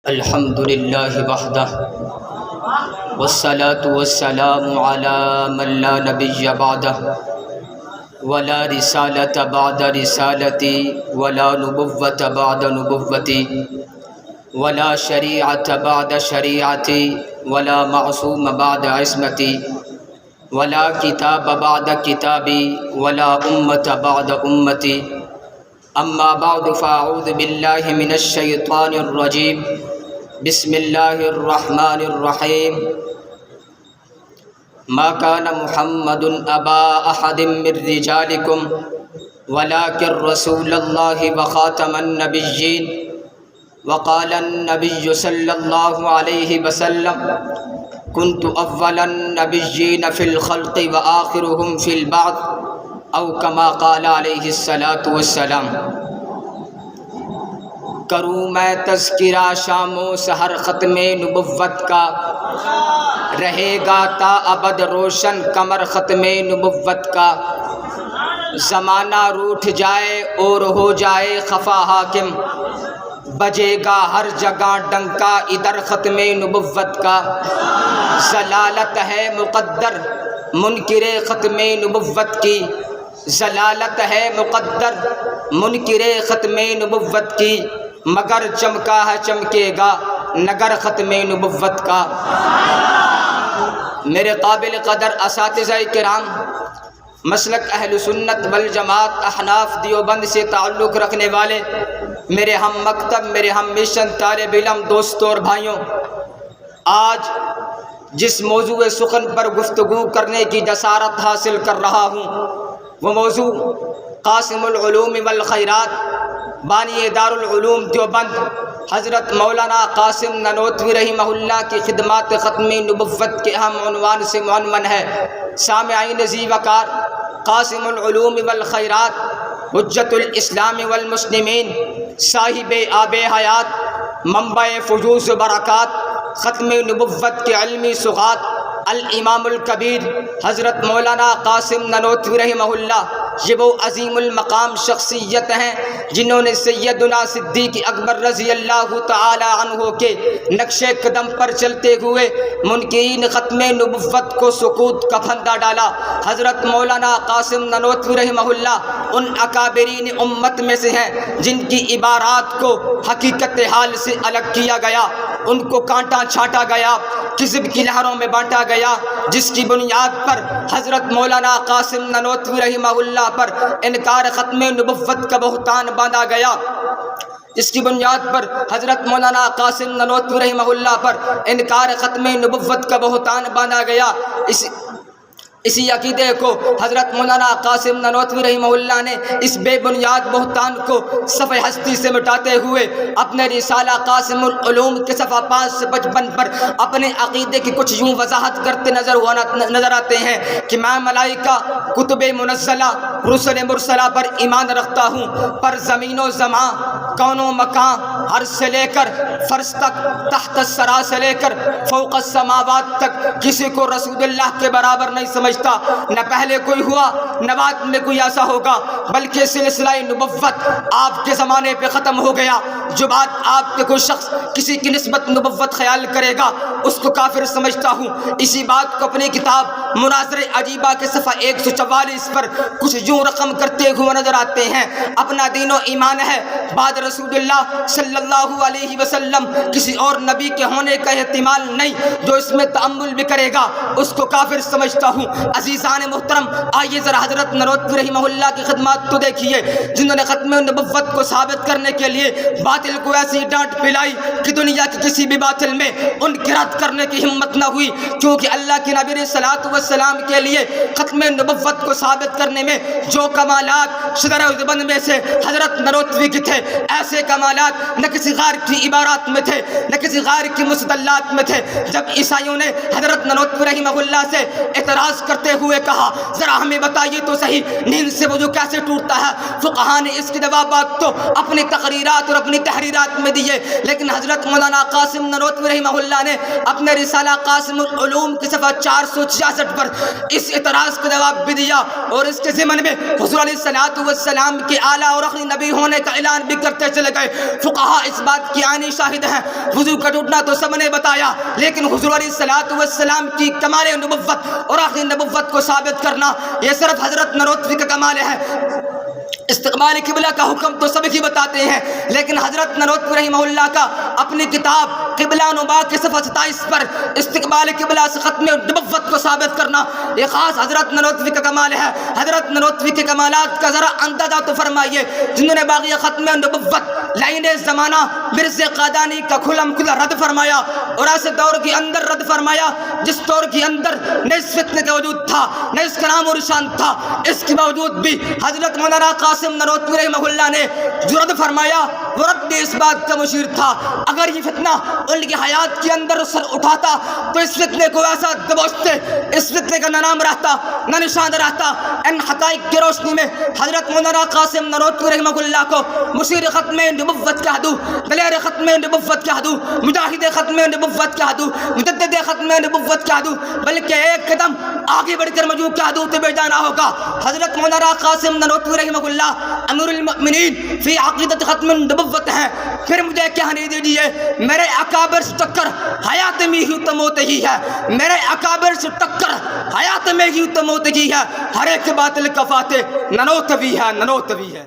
الحمد للہ وحدہ والصلاة والسلام علی من لا نبی بعدہ ولا رسالة بعد رسالتی ولا نبوة بعد نبوتی ولا شریعة بعد شریعتی ولا معصوم بعد عصمتی ولا کتاب بعد کتابی ولا امة بعد امتی اما بعد فاعوذ باللہ من الشیطان الرجیم بسم اللہ الرحمن الرحیم ما كان محمد ابا احد من رجالکم ولكن رسول اللہ وخاتم النبیین وقال النبی صلی اللہ علیہ وسلم كنت اول النبیین فی الخلق وآخرهم فی البعث او کما قال علیہ الصلاة والسلام۔ کروں میں تذکرہ شام و سحر ختم نبوت کا، رہے گا تا ابد روشن قمر ختم نبوت کا۔ زمانہ روٹھ جائے اور ہو جائے خفا حاکم، بجے گا ہر جگہ ڈنکا ادھر ختم نبوت کا۔ ضلالت ہے مقدر منکر ختم نبوت کی، ضلالت ہے مقدر منکر ختم نبوت کی، مگر چمکا ہے چمکے گا نگر ختم نبوت کا۔ میرے قابل قدر اساتذہ کرام، مسلک اہل سنت والجماعت احناف دیوبند سے تعلق رکھنے والے میرے ہم مکتب، میرے ہم مشن طالب علم دوستوں اور بھائیوں، آج جس موضوع سخن پر گفتگو کرنے کی جسارت حاصل کر رہا ہوں وہ موضوع قاسم العلوم والخیرات بانی دار العلوم دیوبند حضرت مولانا قاسم ننوتوی رحمہ اللہ کی خدمات ختم نبوت کے اہم عنوان سے معنون ہے۔ سامعین ذی وقار، قاسم العلوم والخیرات حجت الاسلام والمسلمین، صاحب آب حیات، منبع فیوض و برکات، ختم نبوت کے علمی سغات، الامام الکبیر حضرت مولانا قاسم ننوتوی رحمہ اللہ، یہ وہ عظیم المقام شخصیت ہیں جنہوں نے سیدنا صدیق اکبر رضی اللہ تعالی عنہ کے نقش قدم پر چلتے ہوئے منکرین ختم نبوت کو سقوط کا پھندا ڈالا۔ حضرت مولانا قاسم ننوتوی رحمہ اللہ ان اکابرین امت میں سے ہیں جن کی عبارات کو حقیقت حال سے الگ کیا گیا، ان کو کانٹا چھانٹا گیا، کذب کی لہروں میں بانٹا گیا، جس کی بنیاد پر حضرت مولانا قاسم ننوتوی رحمہ اللہ پر انکار ختم نبوت کا بہتان باندھا گیا، جس کی بنیاد پر حضرت مولانا قاسم ننوتوی رحمہ اللہ پر انکار ختم نبوت کا بہتان باندھا گیا۔ اسی عقیدے کو حضرت مولانا قاسم ننوتوی رحمہ اللہ نے اس بے بنیاد بہتان کو صفحہ ہستی سے مٹاتے ہوئے اپنے رسالہ قاسم العلوم کے صفحہ 555 پر اپنے عقیدے کی کچھ یوں وضاحت کرتے نظر آتے ہیں کہ میں ملائکہ، کتب منزلہ، رسل مرسلہ پر ایمان رکھتا ہوں، پر زمین و زمان، کون و مکان، عرش سے لے کر فرش تک، تحت الثری سے لے کر فوق السماوات تک کسی کو رسول اللہ کے برابر نہیں سمجھتا، نہ پہلے کوئی ہوا نہ بعد میں کوئی ایسا ہوگا، بلکہ سلسلہ نبوت آپ کے زمانے پہ ختم ہو گیا۔ جو بات آپ کے کوئی شخص کسی کی نسبت نبوت خیال کرے گا اس کو کافر سمجھتا ہوں۔ اسی بات کو اپنی کتاب مناظر عجیبہ کے صفحہ 144 پر کچھ یوں رقم کرتے ہوئے نظر آتے ہیں: اپنا دین و ایمان ہے بعد رسول اللہ صلی اللہ علیہ وسلم کسی اور نبی کے ہونے کا احتمال نہیں، جو اس میں تأمل بھی کرے گا اس کو کافر سمجھتا ہوں۔ عزیزان محترم، آئیے ذرا حضرت ننوتوی رحمہ اللہ کی خدمات تو دیکھیے جنہوں نے ختم نبوت کو ثابت کرنے کے لیے باطل کو ایسی ڈانٹ پلائی کہ دنیا کے کسی بھی باطل میں ان کی رد کرنے کی ہمت نہ ہوئی، کیونکہ اللہ کے نبی علیہ الصلوۃ والسلام کے لیے ختم نبوت کو ثابت کرنے میں جو کمالات صدر دیوبند میں سے حضرت ننوتوی کے تھے، ایسے کمالات نہ کسی غیر کی عبارات میں تھے نہ کسی غیر کی مستدلات میں تھے۔ جب عیسائیوں نے حضرت ننوتوی رحمہ اللہ سے اعتراض کرتے ہوئے کہا ذرا ہمیں بتائیے تو صحیح نیند سے وضو کیسے ٹوٹتا ہے، فقہاء نے اس کے جوابات تو اپنی تقریرات اور اپنی تحریرات میں دیے، لیکن حضرت مولانا قاسم ننوتوی رحمہ اللہ نے اپنے رسالہ قاسم العلوم کے صفحہ 466 پر اس اعتراض کا جواب بھی دیا، اور اس کے ضمن میں حضور علیہ الصلوۃ والسلام کے اعلیٰ اور آخری نبی ہونے کا اعلان بھی کرتے چلے گئے۔ فقہاء اس بات کی عینی شاہد مجاہد ہیں. وضو کا ٹوٹنا تو سب نے بتایا، لیکن حضور علیہ الصلوۃ والسلام کی کمال نبوت اور آخری نبوت کو ثابت کرنا یہ صرف حضرت ننوتوی کا کمال ہے. استقبال قبلہ کا حکم تو سب ہی بتاتے ہیں، لیکن حضرت ننوتوی رحمہ اللہ کا اپنی کتاب قبلہ نما کے صفحہ 27 پر استقبال قبلہ سے ختم نبوت کو ثابت کرنا یہ خاص حضرت ننوتوی کا کمال ہے. حضرت ننوتوی کے کمالات کا ذرا اندازہ تو فرمائیے، جنہوں نے باقی ختم نبوت لائن زمانہ مرزا قادانی کا کھلم کھلا رد فرمایا اور ایسے دور کے اندر رد فرمایا جس دور کے اندر نہ اس فتنے کا وجود تھا نہ اس کا نام اور شان تھا. اس کے باوجود بھی حضرت مولانا قاسم ننوتوی رحمہ اللہ نے جو رد فرمایا وہ رد اس بات کا مشیر تھا، اگر یہ فتنہ ان کی حیات کے اندر سر اٹھاتا تو اس فتنے کو ایسا دبوچتے، اس فتنے کا نہ نام رہتا نہ نشان رہتا. ان حقائق کی روشنی میں حضرت مولانا قاسم ننوتوی رحمہ اللہ کو مشیر ختم نبوت کہہ دوں، دلیر ختم نبوت کہہ دوں، مجاہد ختم نبوت کہہ دوں، مجدد ختم نبوت کہہ دوں، بلکہ ایک قدم آگے بڑھ کر مجھو کہہ دوں تو بے جانا ہوگا. حضرت مولانا قاسم ننوتوی رحمہ اللہ امیر المؤمنین فی عقیدت ختم نبوت ہیں. پھر مجھے کہنے دیجیے، میرے اکابر سے ٹکر حیات میں ہی تو موت ہی ہے، میرے اکابر سے ٹکر حیات میں ہی تو موت ہی ہے. ہر ایک باطل کا فاتح ننوتوی ہے، ننوتوی ہے.